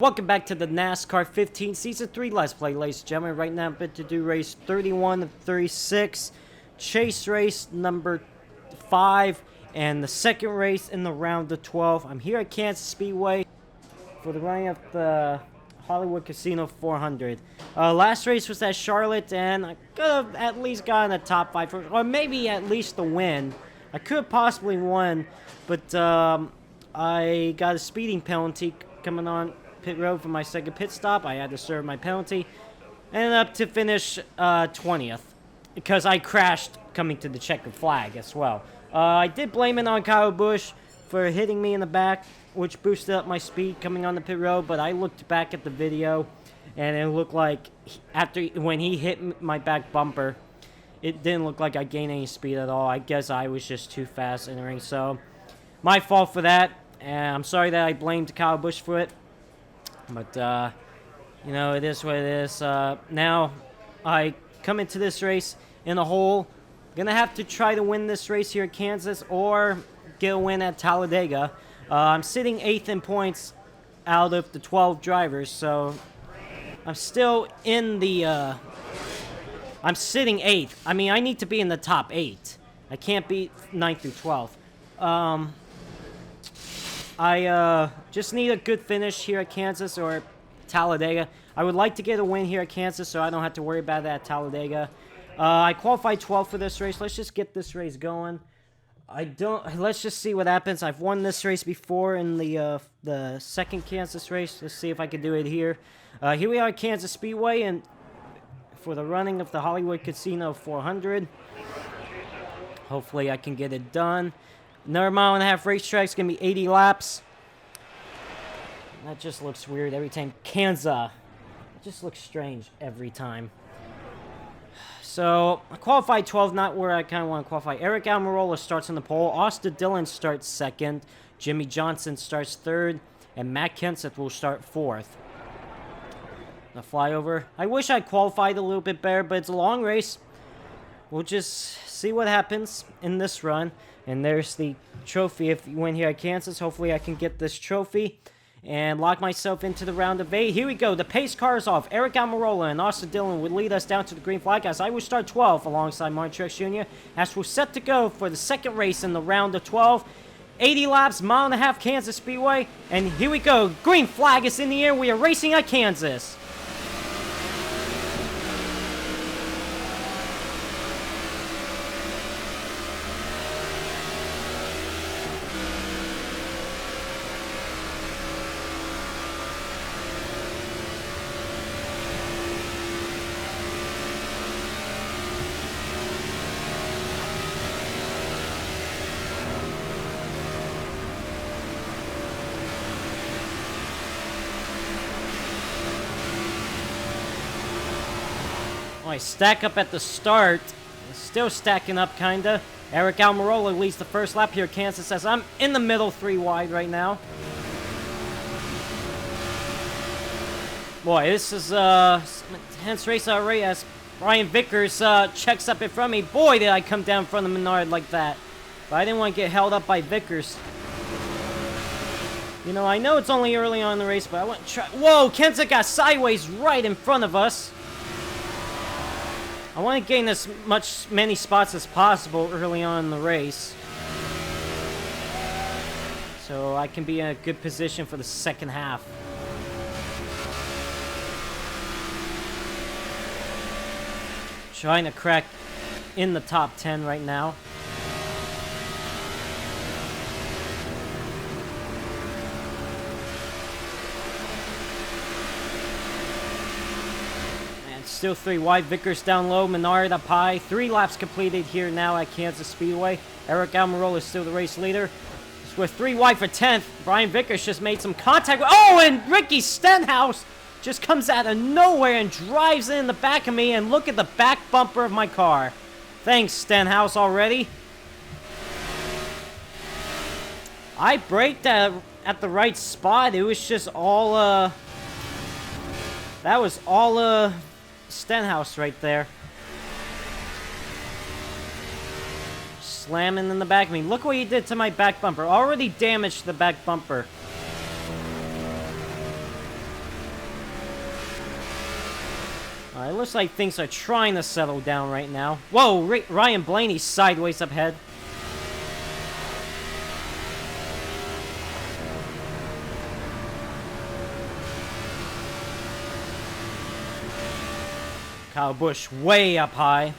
Welcome back to the NASCAR 15 Season 3 Let's Play, ladies and gentlemen. Right now I'm about to do race 31 of 36, chase race number 5, and the second race in the round of 12. I'm here at Kansas Speedway for the running of the Hollywood Casino 400. Last race was at Charlotte, and I could have at least gotten a top 5, or maybe at least the win. I could have possibly won, but I got a speeding penalty coming on pit road for my second pit stop. I had to serve my penalty. Ended up to finish 20th because I crashed coming to the checkered flag as well. I did blame it on Kyle Busch for hitting me in the back, which boosted up my speed coming on the pit road, but I looked back at the video and it looked like when he hit my back bumper, it didn't look like I gained any speed at all. I guess I was just too fast entering, so my fault for that, and I'm sorry that I blamed Kyle Busch for it. But, you know, it is what it is. Now, I come into this race in a hole. Gonna have to try to win this race here at Kansas or get a win at Talladega. I'm sitting 8th in points out of the 12 drivers, so I'm still in the, I'm sitting 8th. I mean, I need to be in the top 8. I can't be 9th through 12th. I just need a good finish here at Kansas or Talladega. I would like to get a win here at Kansas so I don't have to worry about that at Talladega. I qualified 12th for this race. Let's just get this race going. Let's just see what happens. I've won this race before in the second Kansas race. Let's see if I can do it here. Here we are at Kansas Speedway and for the running of the Hollywood Casino 400. Hopefully I can get it done. Another mile-and-a-half racetrack is going to be 80 laps. That just looks weird every time. Kansas. It just looks strange every time. So, I qualified 12, not where I kind of want to qualify. Eric Almirola starts on the pole. Austin Dillon starts 2nd. Jimmy Johnson starts 3rd. And Matt Kenseth will start 4th. The flyover. I wish I qualified a little bit better, but it's a long race. We'll just see what happens in this run. And there's the trophy. If you win here at Kansas, hopefully I can get this trophy and lock myself into the round of 8. Here we go. The pace car is off. Eric Almirola and Austin Dillon would lead us down to the green flag as I would start 12 alongside Martin Truex Jr. as we're set to go for the second race in the round of 12. 80 laps, mile-and-a-half Kansas Speedway. And here we go. Green flag is in the air. We are racing at Kansas. I stack up at the start. Still stacking up, kinda. Eric Almirola leads the first lap here at Kansas as I'm in the middle, 3 wide right now. Boy, this is some intense race already as Brian Vickers checks up in front of me. Boy, did I come down in front of Menard like that. But I didn't want to get held up by Vickers. You know, I know it's only early on in the race, but I want to try. Whoa, Kenseth got sideways right in front of us. I want to gain as many spots as possible early on in the race, so I can be in a good position for the second half. Trying to crack in the top 10 right now. Still 3 wide. Vickers down low. Menard up high. 3 laps completed here now at Kansas Speedway. Eric Almirola is still the race leader. We're 3 wide for 10th. Brian Vickers just made some contact. Oh, and Ricky Stenhouse just comes out of nowhere and drives in the back of me. And look at the back bumper of my car. Thanks, Stenhouse, already. I braked at the right spot. It was just all, that was all, Stenhouse right there. Slamming in the back of me. Look what he did to my back bumper. Already damaged the back bumper. Alright, looks like things are trying to settle down right now. Whoa, Ryan Blaney sideways up ahead. Kyle Busch way up high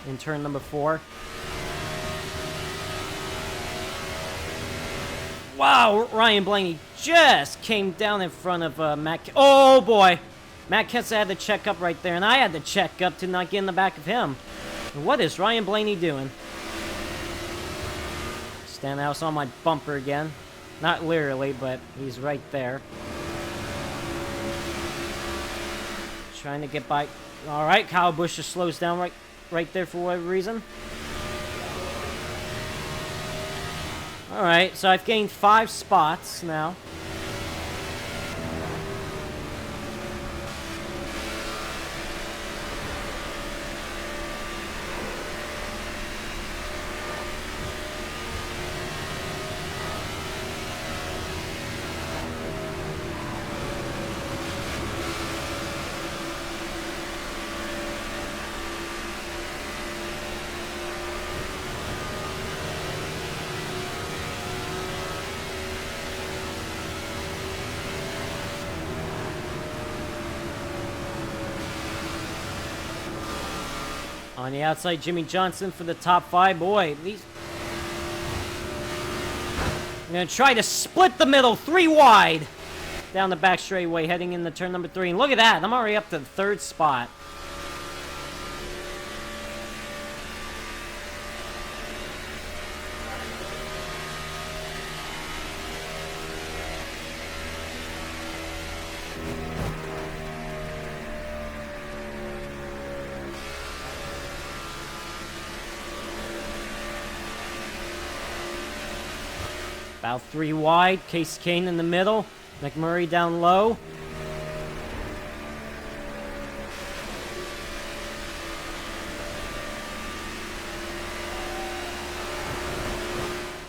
in turn number 4. Wow, Ryan Blaney just came down in front of Matt. Oh boy, Matt Kenseth had to check up right there, and I had to check up to not get in the back of him. What is Ryan Blaney doing? Stenhouse on my bumper again. Not literally, but he's right there. Trying to get by. All right, Kyle Busch just slows down right there for whatever reason. All right, so I've gained 5 spots now. On the outside, Jimmy Johnson for the top 5. Boy, these... I'm going to try to split the middle, 3 wide. Down the back straightaway, heading into turn number 3. And look at that, I'm already up to the 3rd spot. About 3 wide. Case Kane in the middle. McMurray down low.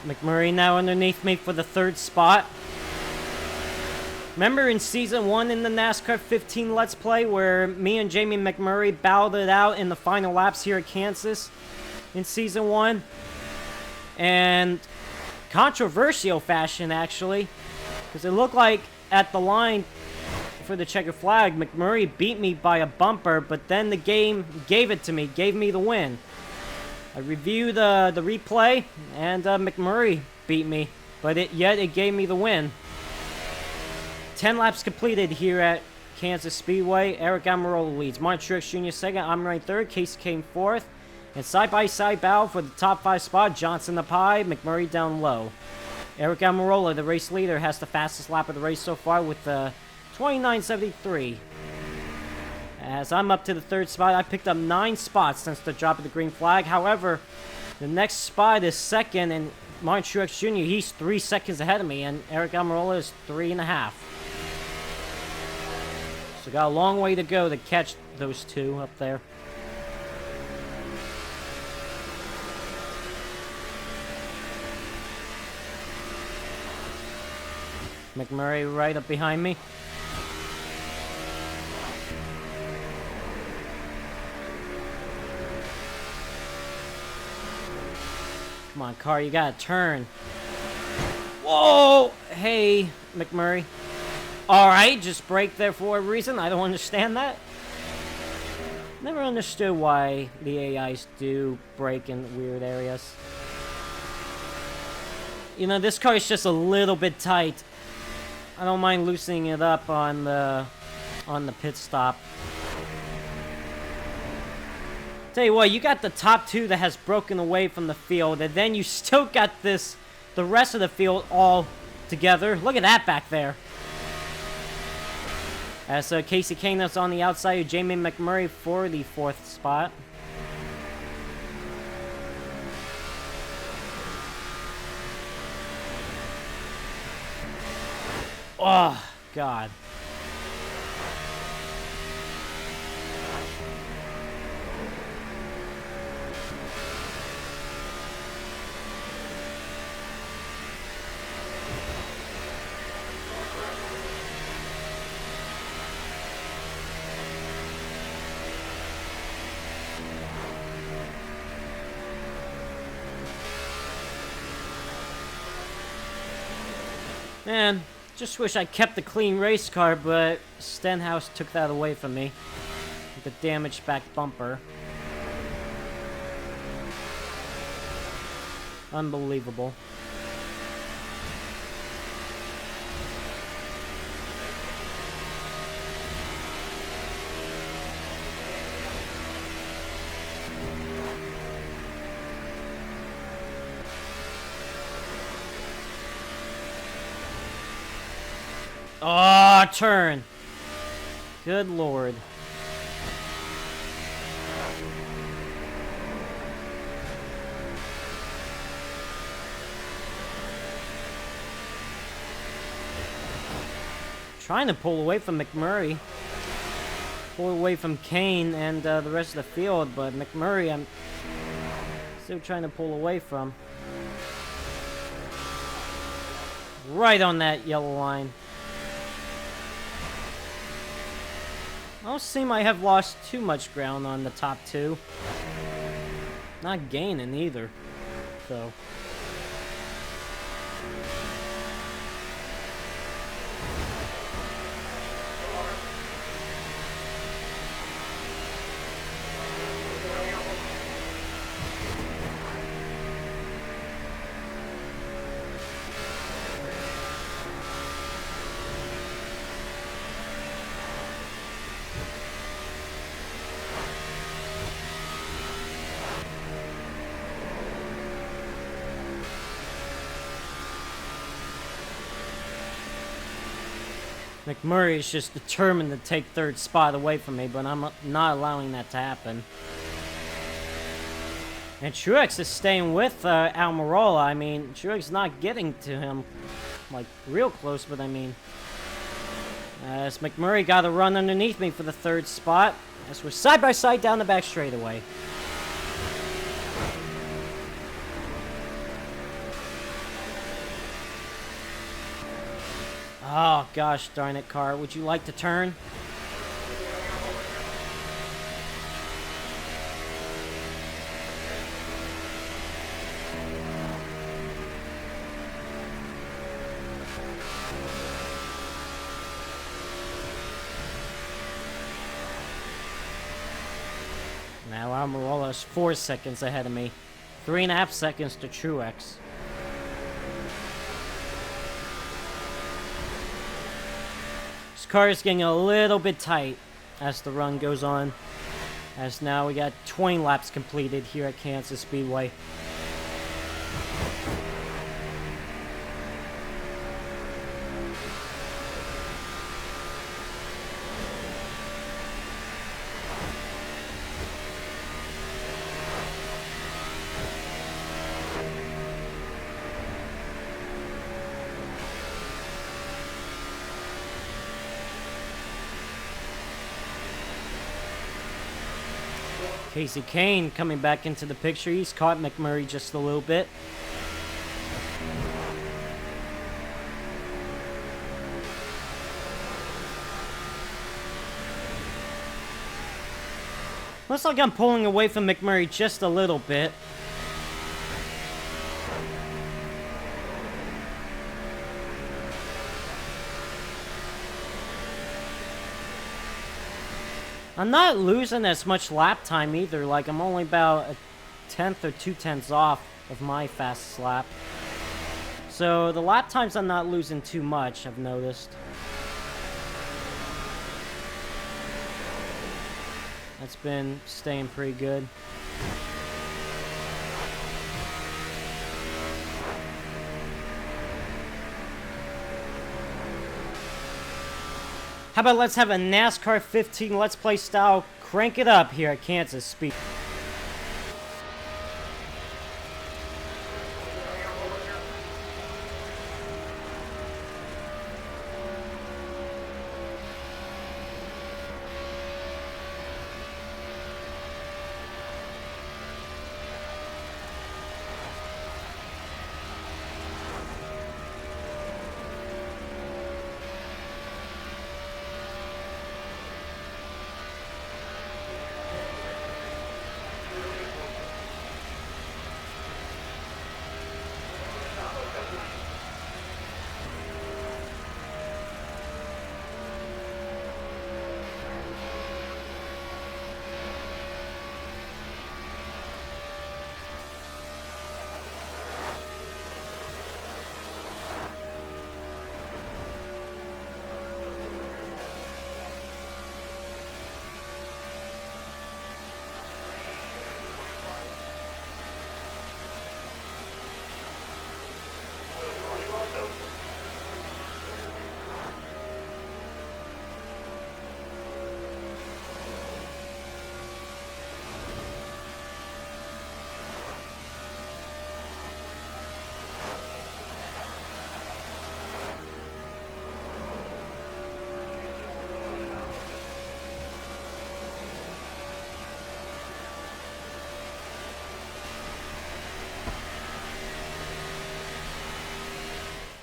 McMurray now underneath me for the 3rd spot. Remember in Season 1 in the NASCAR 15 Let's Play where me and Jamie McMurray battled it out in the final laps here at Kansas in Season 1? And... controversial fashion, actually, because it looked like at the line for the checkered flag, McMurray beat me by a bumper, but then the game gave it to me, gave me the win. I reviewed the replay, and McMurray beat me, but yet it gave me the win. 10 laps completed here at Kansas Speedway. Eric Almirola leads. Martin Truex Jr. second. I'm right third. Casey came fourth. And side-by-side battle for the top 5 spot. Johnson up high, McMurray down low. Eric Almirola, the race leader, has the fastest lap of the race so far with 29.73. As I'm up to the 3rd spot, I picked up 9 spots since the drop of the green flag. However, the next spot is 2nd, and Martin Truex Jr., he's 3 seconds ahead of me, and Eric Almirola is 3.5. So got a long way to go to catch those 2 up there. McMurray right up behind me. Come on, car, you gotta turn. Whoa! Hey, McMurray. Alright, just brake there for a reason. I don't understand that. Never understood why the AIs do brake in weird areas. You know, this car is just a little bit tight. I don't mind loosening it up on the pit stop. Tell you what, you got the top 2 that has broken away from the field, and then you still got the rest of the field all together. Look at that back there. As Casey Kane that's on the outside of Jamie McMurray for the 4th spot. Oh, God. Man, just wish I kept the clean race car, but Stenhouse took that away from me. The damaged back bumper. Unbelievable. Oh, turn. Good lord. Trying to pull away from McMurray. Pull away from Kane and the rest of the field, but McMurray I'm still trying to pull away from. Right on that yellow line. I don't seem I have lost too much ground on the top two. Not gaining either, so. McMurray is just determined to take third spot away from me, but I'm not allowing that to happen. And Truex is staying with Almirola. I mean, Truex not getting to him, like, real close, but I mean... as McMurray got to run underneath me for the third spot, as we're side by side down the back straightaway. Oh, gosh darn it, car. Would you like to turn? Now Almirola is 4 seconds ahead of me. 3.5 seconds to Truex. This car is getting a little bit tight as the run goes on. As now we got 20 laps completed here at Kansas Speedway. Casey Kane coming back into the picture. He's caught McMurray just a little bit. Looks like I'm pulling away from McMurray just a little bit. I'm not losing as much lap time either. Like, I'm only about a tenth or 2/10 off of my fastest lap. So the lap times I'm not losing too much, I've noticed. That's been staying pretty good. How about let's have a NASCAR 15 Let's Play style crank it up here at Kansas Speed.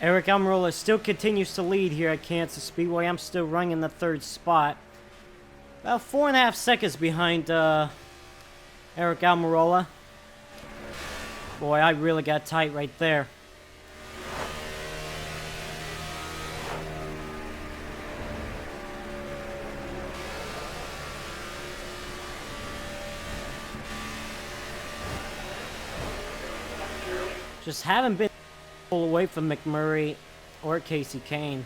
Eric Almirola still continues to lead here at Kansas Speedway. I'm still running in the 3rd spot. About 4.5 seconds behind Eric Almirola. Boy, I really got tight right there. Just haven't been away from McMurray or Casey Kane.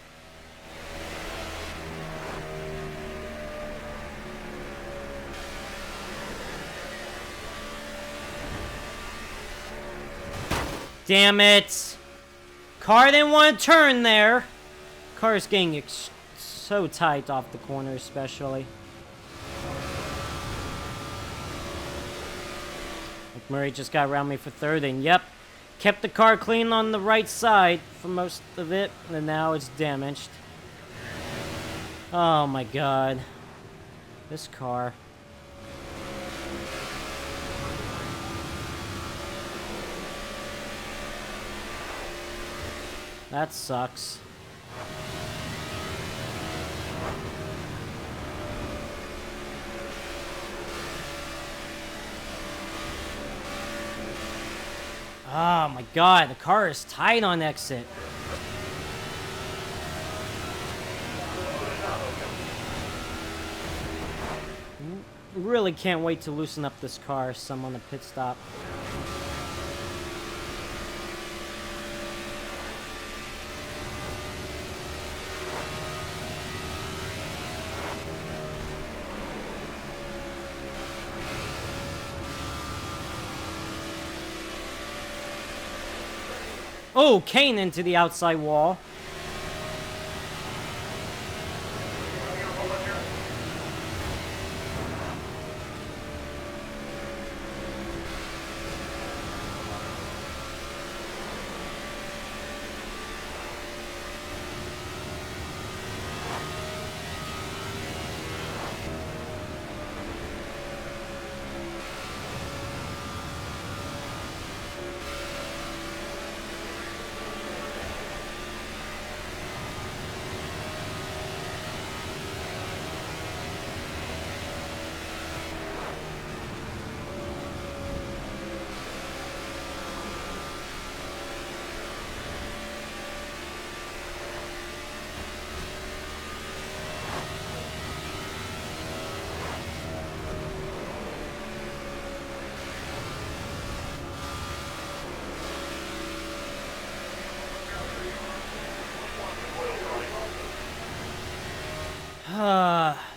Damn it! Car didn't want to turn there. Car is getting so tight off the corner, especially. McMurray just got around me for 3rd, and yep. Kept the car clean on the right side for most of it, and now it's damaged. Oh my god. This car. That sucks. Oh my god, the car is tight on exit. Really can't wait to loosen up this car some on the pit stop. Oh, Kane into the outside wall.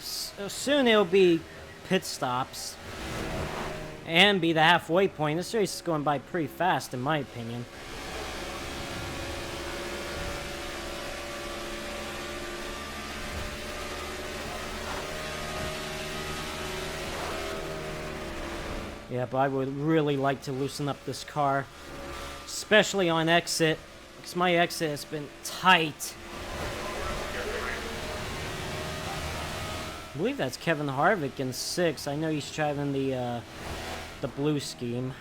So soon it'll be pit stops and be the halfway point. This race is going by pretty fast, in my opinion. Yeah, but I would really like to loosen up this car, especially on exit, because my exit has been tight. I believe that's Kevin Harvick in 6th. I know he's driving the blue scheme.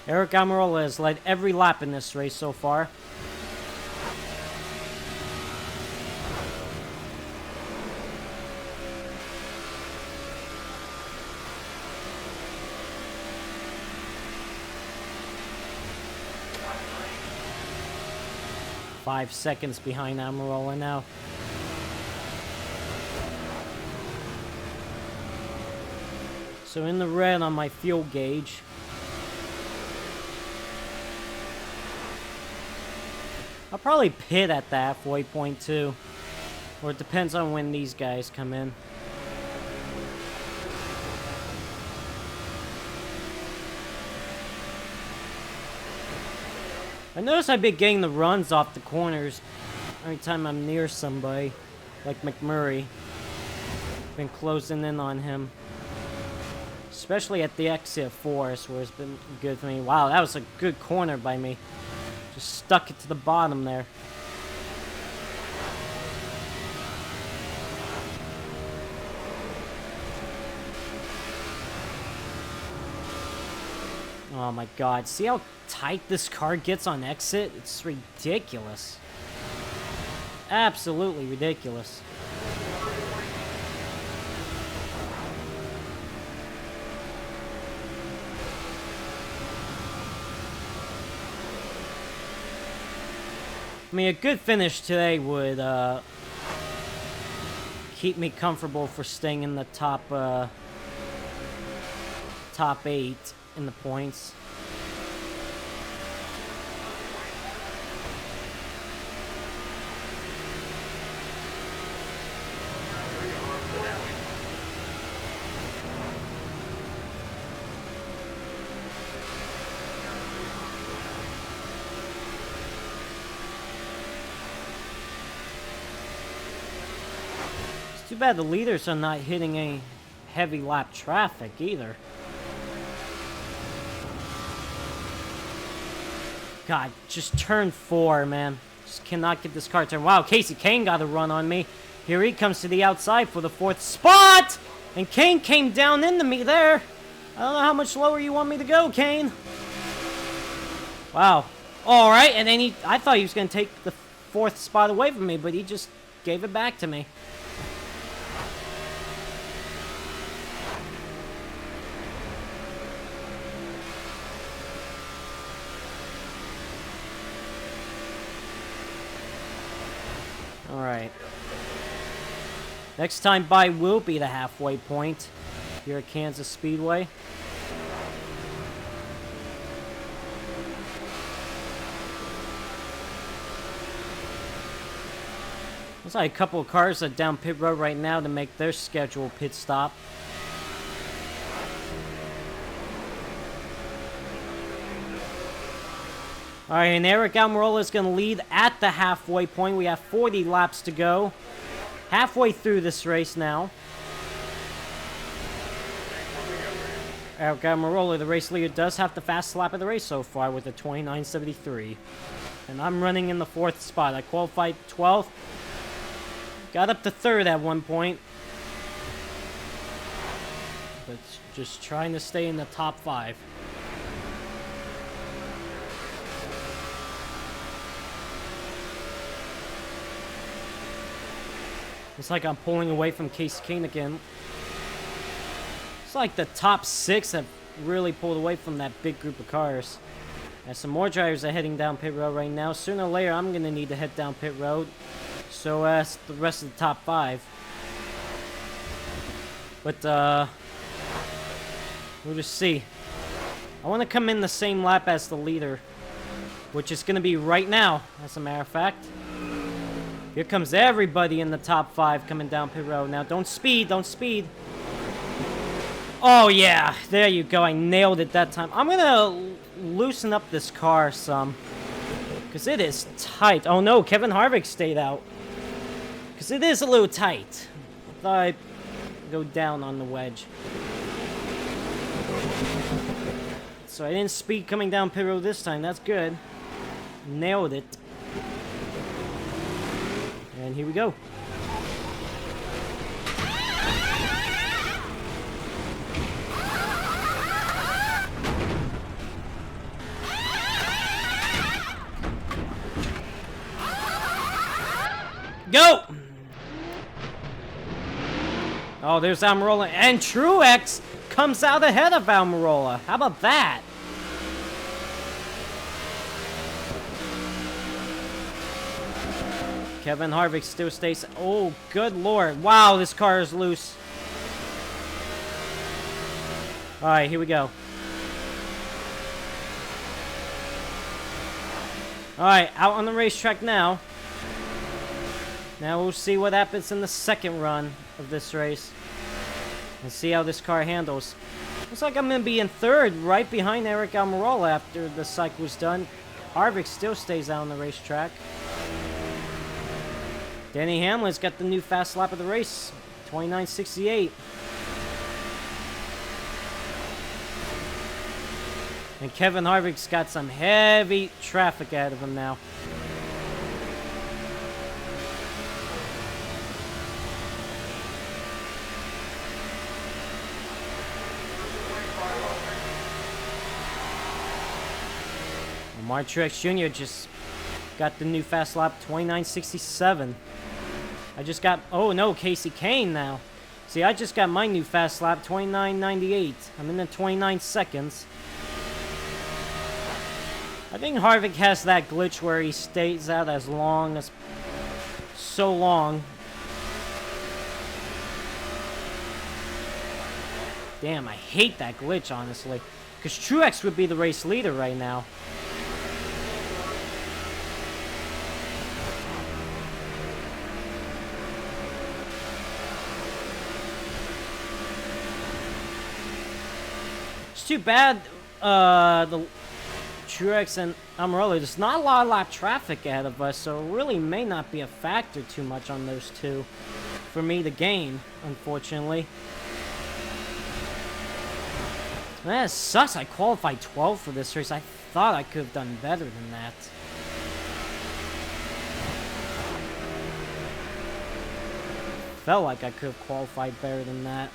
Eric Almirola has led every lap in this race so far. Five seconds behind Almirola now. So in the red on my fuel gauge. I'll probably pit at the halfway point too. Or it depends on when these guys come in. I notice I've been getting the runs off the corners every time I'm near somebody, like McMurray. Been closing in on him. Especially at the exit of Forest, where it's been good for me. Wow, that was a good corner by me. Just stuck it to the bottom there. Oh my god. See how tight this car gets on exit? It's ridiculous. Absolutely ridiculous. I mean, a good finish today would keep me comfortable for staying in the top 8 in the points. It's too bad the leaders are not hitting any heavy lap traffic either. God, just turn 4, man. Just cannot get this car turned. Wow, Casey Kane got a run on me. Here he comes to the outside for the 4th spot! And Kane came down into me there. I don't know how much lower you want me to go, Kane. Wow. Alright, and then I thought he was going to take the 4th spot away from me, but he just gave it back to me. Alright. Next time by will be the halfway point here at Kansas Speedway. There's like a couple of cars that are down pit road right now to make their scheduled pit stop. Alright, and Eric Almirola is going to lead at the halfway point. We have 40 laps to go. Halfway through this race now. Eric Almirola, the race leader, does have the fastest lap of the race so far with a 29.73. And I'm running in the 4th spot. I qualified 12th. Got up to 3rd at one point. But just trying to stay in the top 5. It's like I'm pulling away from Casey Kane again. It's like the top 6 have really pulled away from that big group of cars. And some more drivers are heading down pit road right now. Sooner or later, I'm going to need to head down pit road. So as the rest of the top 5. But, we'll just see. I want to come in the same lap as the leader. Which is going to be right now, as a matter of fact. Here comes everybody in the top 5 coming down pit road. Now, don't speed, don't speed. Oh, yeah. There you go. I nailed it that time. I'm going to loosen up this car some. Because it is tight. Oh, no. Kevin Harvick stayed out. Because it is a little tight. I thought I'd go down on the wedge. So I didn't speed coming down pit road this time. That's good. Nailed it. And here we go. Go! Oh, there's Almirola. And Truex comes out ahead of Almirola. How about that? Kevin Harvick still stays. Oh, good lord. Wow, this car is loose. Alright, here we go. Alright, out on the racetrack now. Now we'll see what happens in the second run of this race. And see how this car handles. Looks like I'm going to be in 3rd, right behind Eric Almirola after the cycle was done. Harvick still stays out on the racetrack. Denny Hamlin's got the new fast lap of the race, 29.68. And Kevin Harvick's got some heavy traffic ahead of him now. Martin Truex Jr. just got the new fast lap, 29.67. I just got, oh no, Casey Kane now. See, I just got my new fast lap, 29.98. I'm in the 29 seconds. I think Harvick has that glitch where he stays out as long as, so long. Damn, I hate that glitch, honestly. Because Truex would be the race leader right now. It's too bad, the Truex and Almirola, there's not a lot of lap traffic ahead of us, so it really may not be a factor too much on those two for me to gain, unfortunately. Man, it sucks. I qualified 12 for this race. I thought I could have done better than that. Felt like I could have qualified better than that.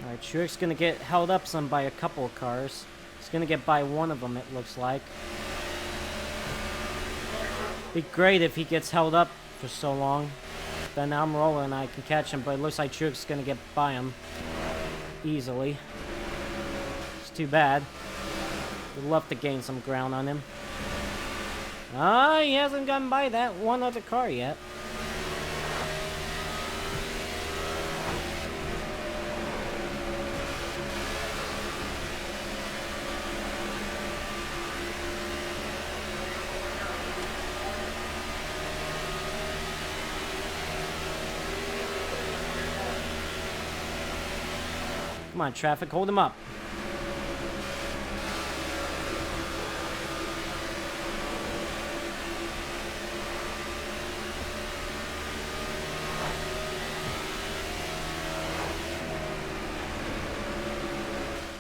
Alright, Truex gonna get held up some by a couple of cars. He's gonna get by one of them, it looks like. Be great if he gets held up for so long. Then Almirola and I can catch him, but it looks like Truex is going to get by him easily. It's too bad. We'd love to gain some ground on him. He hasn't gotten by that one other car yet. Come on, traffic, hold him up.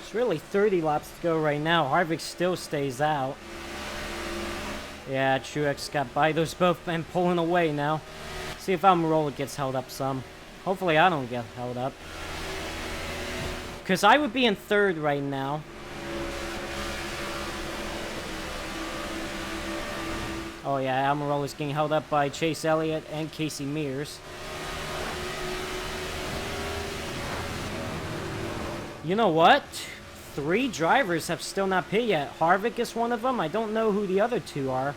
It's really 30 laps to go right now. Harvick still stays out. Yeah, Truex got by those both and pulling away now. See if Almirola gets held up some. Hopefully I don't get held up. Because I would be in third right now. Oh yeah, Almirola's getting held up by Chase Elliott and Casey Mears. You know what? 3 drivers have still not pitted yet. Harvick is one of them. I don't know who the other 2 are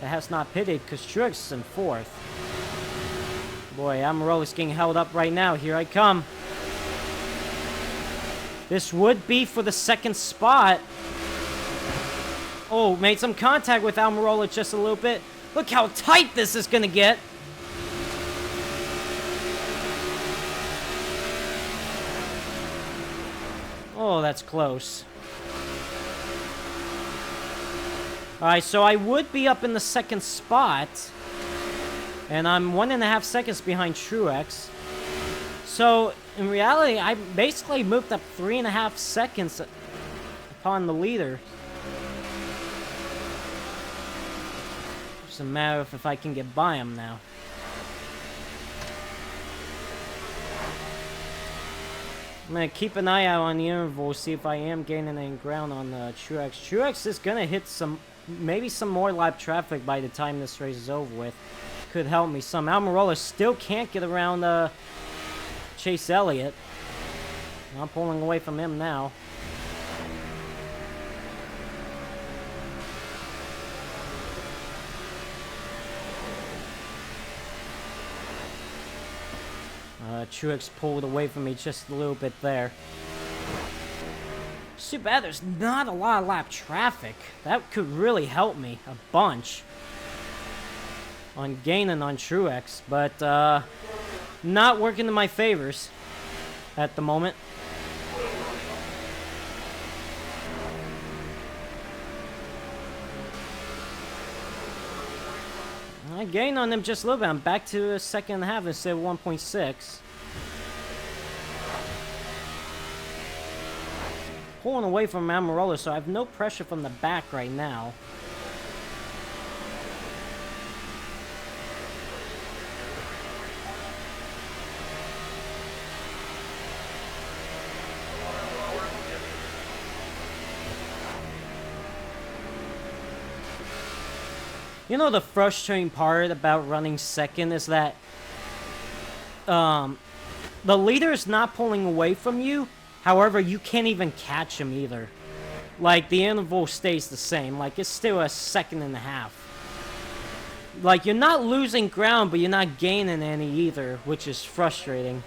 that has not pitted because Truex is in 4th. Boy, Almirola's getting held up right now. Here I come. This would be for the 2nd spot. Oh, made some contact with Almirola just a little bit. Look how tight this is going to get. Oh, that's close. Alright, so I would be up in the 2nd spot. And I'm 1.5 seconds behind Truex. So, in reality, I basically moved up 3.5 seconds upon the leader. It's a matter of if I can get by him now. I'm going to keep an eye out on the interval, see if I am gaining any ground on Truex. Truex is going to hit maybe some more lap traffic by the time this race is over with. Could help me some. Almirola still can't get around Chase Elliott. I'm pulling away from him now. Truex pulled away from me just a little bit there. It's too bad there's not a lot of lap traffic. That could really help me a bunch on gaining on Truex, but not working in my favors at the moment. I gained on them just a little bit. I'm back to a 2.5 instead of 1.6. Pulling away from Almirola, so I have no pressure from the back right now. You know, the frustrating part about running second is that the leader is not pulling away from you. However, you can't even catch him either. Like, the interval stays the same. Like, it's still a second and a half. Like, you're not losing ground, but you're not gaining any either, which is frustrating.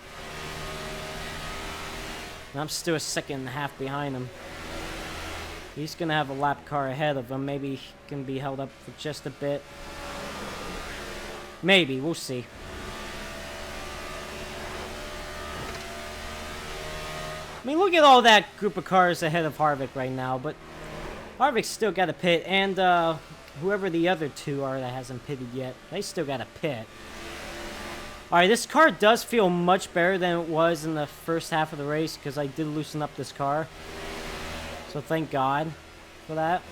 And I'm still a second and a half behind him. He's going to have a lap car ahead of him. Maybe he can be held up for just a bit. Maybe. We'll see. I mean, look at all that group of cars ahead of Harvick right now. But Harvick's still got to pit. And whoever the other two are that hasn't pitted yet, they still got to pit. Alright, this car does feel much better than it was in the first half of the race because I did loosen up this car. So thank God for that.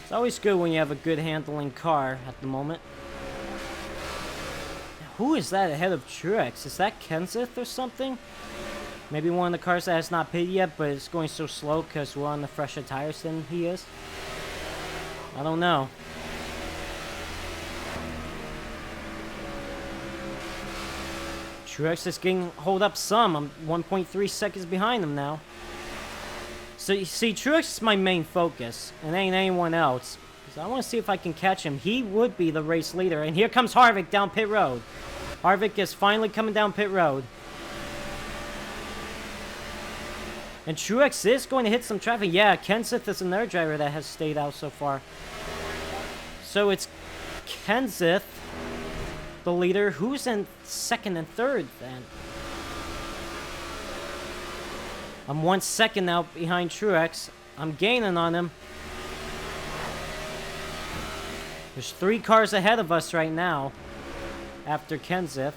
It's always good when you have a good handling car at the moment. Who is that ahead of Truex? Is that Kenseth or something? Maybe one of the cars that has not pitted yet, but it's going so slow because we're on the fresher tires than he is. I don't know. Truex is getting hold up some. I'm 1.3 seconds behind him now. So you see, Truex is my main focus, and ain't anyone else. So I want to see if I can catch him. He would be the race leader. And here comes Harvick down pit road. Harvick is finally coming down pit road. And Truex is going to hit some traffic. Yeah, Kenseth is another driver that has stayed out so far. So it's Kenseth, the leader. Who's in second and third then? I'm 1 second now behind Truex. I'm gaining on him. There's 3 cars ahead of us right now after Kenseth.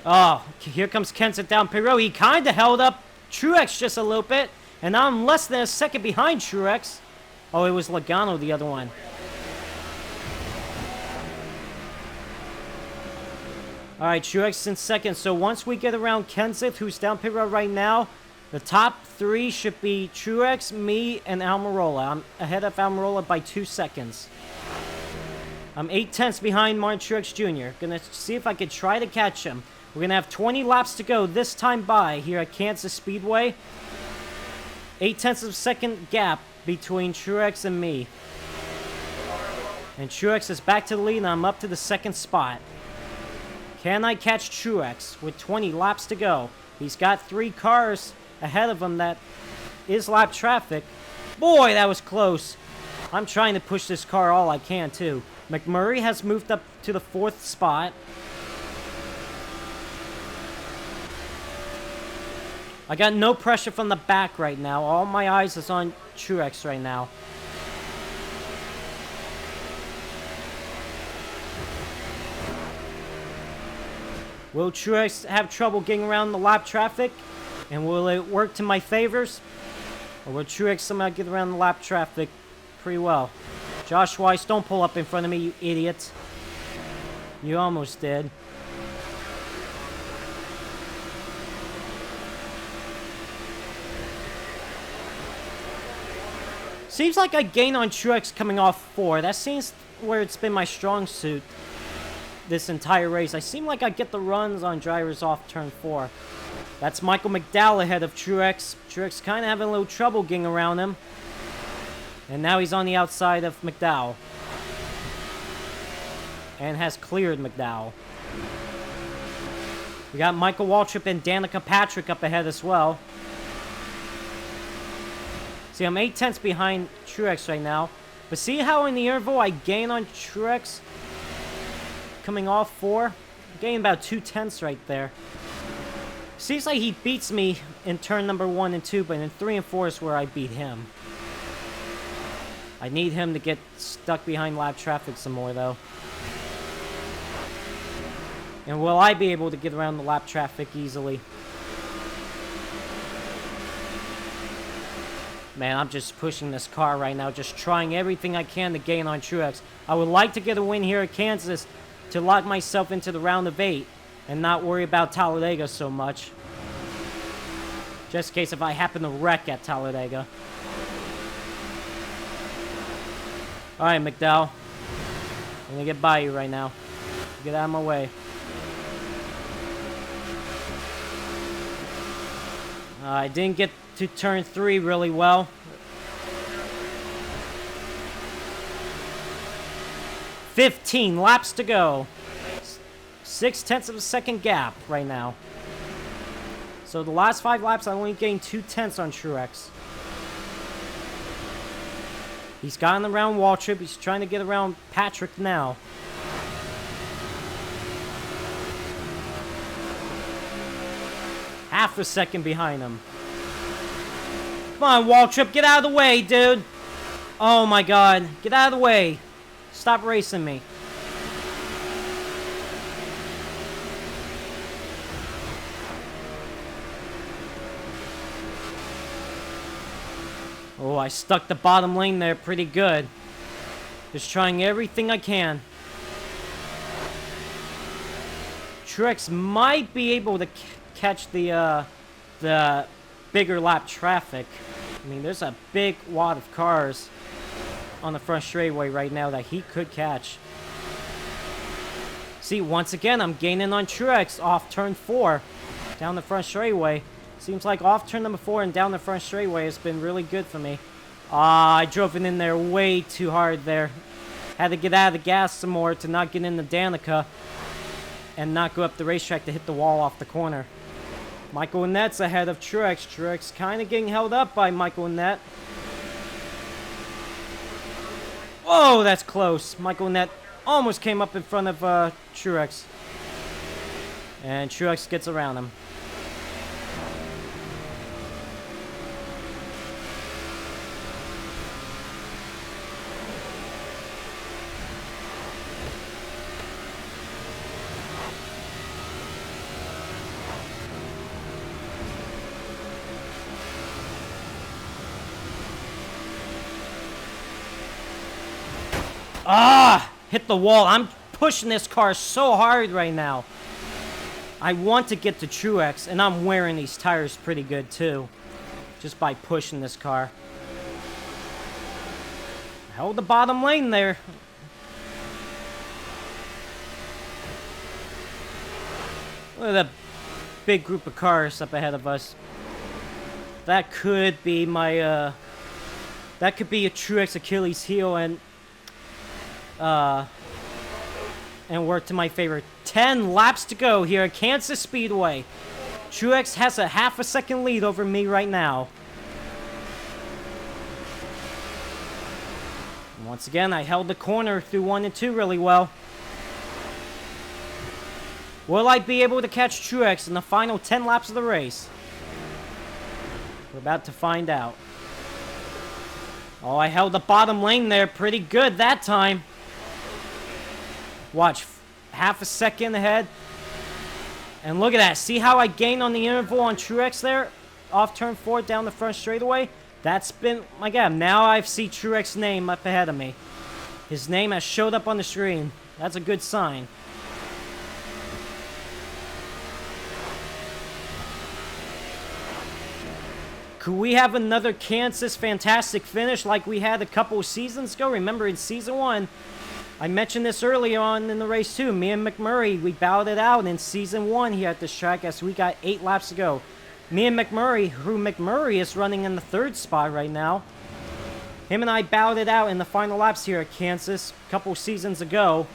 Oh, here comes Kenseth down pit road. He kind of held up Truex just a little bit. And now I'm less than a second behind Truex. Oh, it was Logano, the other one. Alright, Truex in second. So once we get around Kenseth, who's down pit road right now, the top 3 should be Truex, me, and Almirola. I'm ahead of Almirola by 2 seconds. I'm 8/10 behind Martin Truex Jr. Gonna see if I could try to catch him. We're gonna have 20 laps to go this time by here at Kansas Speedway. 8/10 of a second gap between Truex and me. And Truex is back to the lead, and I'm up to the second spot. Can I catch Truex with 20 laps to go? He's got 3 cars ahead of him that is lap traffic. Boy, that was close. I'm trying to push this car all I can, too. McMurray has moved up to the 4th spot. I got no pressure from the back right now. All my eyes is on Truex right now. Will Truex have trouble getting around the lap traffic? And will it work to my favors? Or will Truex somehow get around the lap traffic pretty well? Josh Weiss, don't pull up in front of me, you idiot. You almost did. Seems like I gain on Truex coming off 4. That seems where it's been my strong suit this entire race. I seem like I get the runs on drivers off turn 4. That's Michael McDowell ahead of Truex. Truex kind of having a little trouble getting around him. And now he's on the outside of McDowell. And has cleared McDowell. We got Michael Waltrip and Danica Patrick up ahead as well. See, I'm 8/10 behind Truex right now. But see how in the interval I gain on Truex? Coming off 4? I'm gaining about 2/10 right there. Seems like he beats me in turn number 1 and 2, but in 3 and 4 is where I beat him. I need him to get stuck behind lap traffic some more, though. And will I be able to get around the lap traffic easily? Man, I'm just pushing this car right now, just trying everything I can to gain on Truex. I would like to get a win here at Kansas to lock myself into the round of 8 and not worry about Talladega so much. Just in case if I happen to wreck at Talladega. Alright, McDowell. I'm gonna get by you right now. Get out of my way. I didn't get to turn 3 really well. 15 laps to go. 0.6 of a second gap right now. So the last 5 laps, I only gained 0.2 on Truex. He's gotten around Waltrip. He's trying to get around Patrick now. Half a second behind him. Come on, Waltrip, get out of the way, dude. Oh my god, get out of the way. Stop racing me. Oh, I stuck the bottom lane there pretty good. Just trying everything I can. Truex might be able to catch the bigger lap traffic. I mean, there's a big wad of cars on the front straightaway right now that he could catch. See, once again, I'm gaining on Truex off turn 4 down the front straightaway. Seems like off turn number 4 and down the front straightaway has been really good for me. I drove it in there way too hard there. Had to get out of the gas some more to not get into Danica and not go up the racetrack to hit the wall off the corner. Michael Annette's ahead of Truex. Truex kind of getting held up by Michael Annette. Whoa, that's close. Michael Annette almost came up in front of Truex. And Truex gets around him. Hit the wall. I'm pushing this car so hard right now. I want to get to Truex, and I'm wearing these tires pretty good too. Just by pushing this car. Held the bottom lane there. Look at that big group of cars up ahead of us. That could be my, that could be a Truex Achilles heel and work to my favor. 10 laps to go here at Kansas Speedway. Truex has a half a second lead over me right now. And once again, I held the corner through 1 and 2 really well. Will I be able to catch Truex in the final 10 laps of the race? We're about to find out. Oh, I held the bottom lane there pretty good that time. Watch, half a second ahead. And look at that. See how I gained on the interval on Truex there? Off turn 4 down the front straightaway? That's been, my God, now I see Truex's name up ahead of me. His name has showed up on the screen. That's a good sign. Could we have another Kansas fantastic finish like we had a couple of seasons ago? Remember in season 1, I mentioned this early on in the race too. Me and McMurray, we bowed it out in season 1 here at this track as we got 8 laps to go. Me and McMurray, who McMurray is running in the 3rd spot right now. Him and I bowed it out in the final laps here at Kansas a couple seasons ago.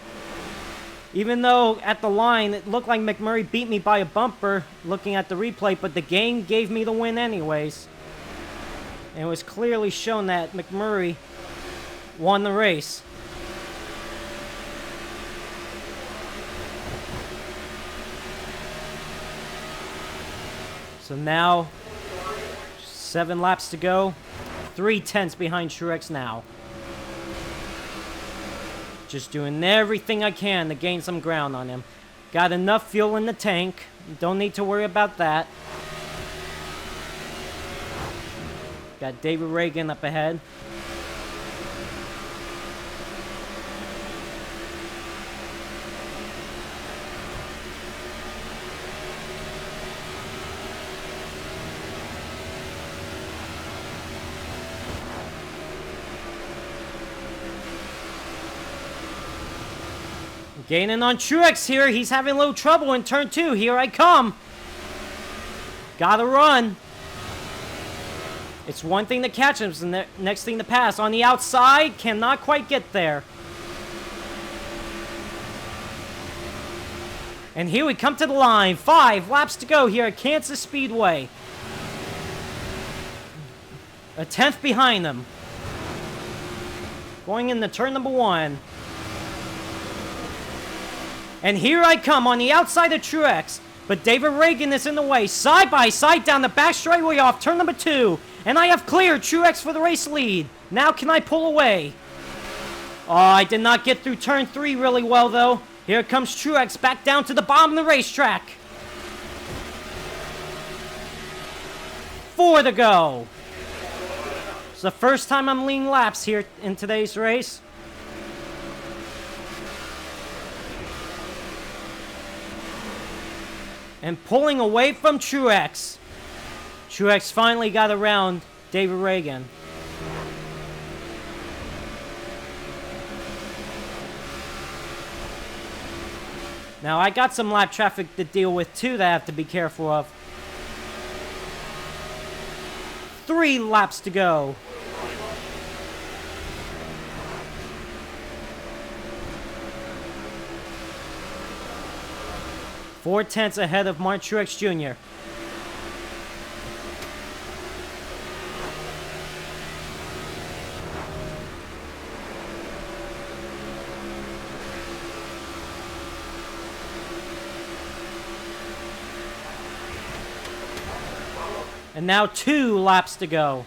Even though at the line it looked like McMurray beat me by a bumper looking at the replay, but the game gave me the win anyways. And it was clearly shown that McMurray won the race. So now, 7 laps to go. 3/10 behind Truex now. Just doing everything I can to gain some ground on him. Got enough fuel in the tank. Don't need to worry about that. Got David Reagan up ahead. Gaining on Truex here. He's having a little trouble in turn 2. Here I come. Gotta run. It's one thing to catch him, it's the next thing to pass. On the outside, cannot quite get there. And here we come to the line. 5 laps to go here at Kansas Speedway. A 10th behind them. Going into turn number 1. And here I come on the outside of Truex. But David Reagan is in the way. Side by side down the back straightaway off turn number 2. And I have cleared Truex for the race lead. Now can I pull away? Oh, I did not get through turn 3 really well, though. Here comes Truex back down to the bottom of the racetrack. 4 to go. It's the first time I'm leading laps here in today's race. And pulling away from Truex. Truex finally got around David Reagan. Now, I got some lap traffic to deal with, too, that I have to be careful of. 3 laps to go. Four tenths ahead of Martin Truex Jr. And now 2 laps to go.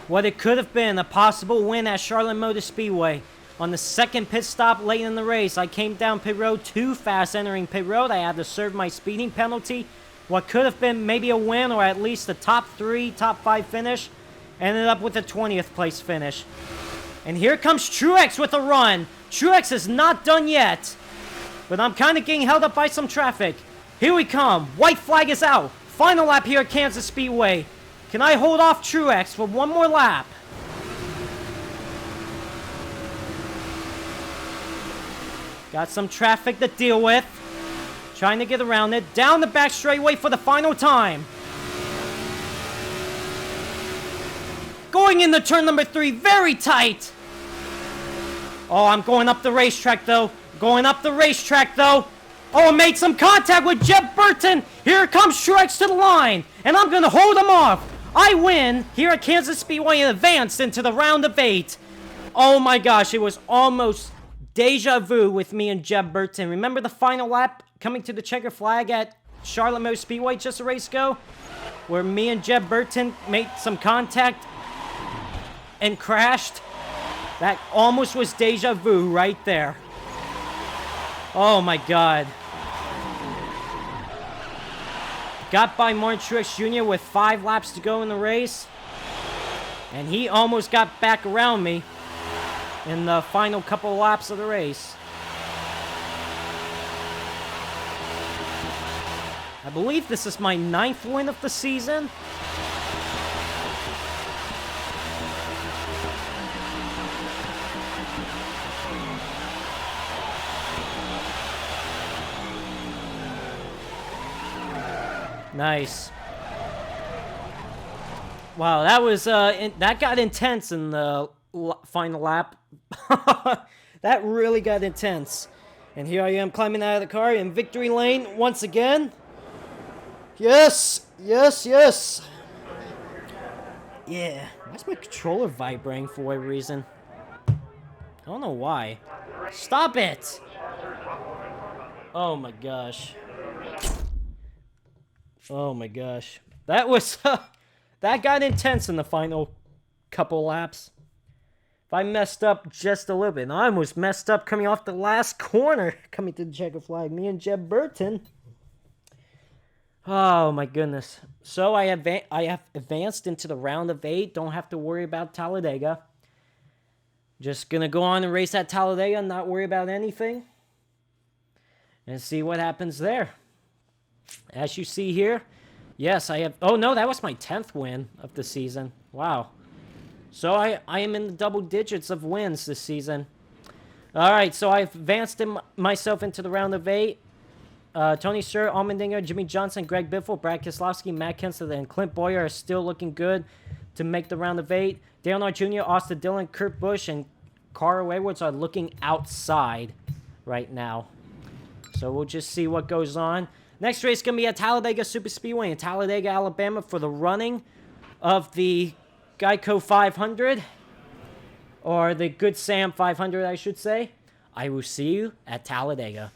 What it could have been, a possible win at Charlotte Motor Speedway. On the second pit stop late in the race, I came down pit road too fast entering pit road. I had to serve my speeding penalty. What could have been maybe a win or at least a top 3, top 5 finish, ended up with a 20th place finish. And here comes Truex with a run. Truex is not done yet. But I'm kind of getting held up by some traffic. Here we come. White flag is out. Final lap here at Kansas Speedway. Can I hold off Truex for one more lap? Got some traffic to deal with. Trying to get around it. Down the back straightaway for the final time. Going into turn number 3. Very tight. Oh, I'm going up the racetrack, though. Going up the racetrack, though. Oh, made some contact with Jeb Burton. Here comes Truex to the line. And I'm going to hold him off. I win here at Kansas Speedway and advanced into the round of 8. Oh, my gosh. It was almost deja vu with me and Jeb Burton. Remember the final lap coming to the checker flag at Charlotte Motor Speedway just a race ago? Where me and Jeb Burton made some contact and crashed? That almost was deja vu right there. Oh my God. Got by Martin Truex Jr. with 5 laps to go in the race. And he almost got back around me in the final couple of laps of the race. I believe this is my 9th win of the season. Nice. Wow, that was that got intense in the final lap. That really got intense. And here I am climbing out of the car in victory lane once again. Yes, yes, yes. Yeah, why's my controller vibrating for whatever reason? I don't know why. Stop it! Oh my gosh. Oh my gosh. That was, that got intense in the final couple laps. If I messed up just a little bit, and I almost messed up coming off the last corner, coming to the checker flag, me and Jeb Burton. Oh my goodness. So I have advanced into the round of 8. Don't have to worry about Talladega. Just gonna go on and race at Talladega, not worry about anything, and see what happens there. As you see here, yes, I have. Oh no, that was my 10th win of the season. Wow. So I am in the double digits of wins this season. All right, so I've advanced myself into the round of 8. Tony Stewart, Allmendinger, Jimmy Johnson, Greg Biffle, Brad Keselowski, Matt Kenseth, and Clint Boyer are still looking good to make the round of 8. Dale Earnhardt Jr., Austin Dillon, Kurt Busch, and Carl Edwards are looking outside right now. So we'll just see what goes on. Next race is going to be at Talladega Superspeedway in Talladega, Alabama for the running of the Geico 500. Or the Good Sam 500, I should say. I will see you at Talladega.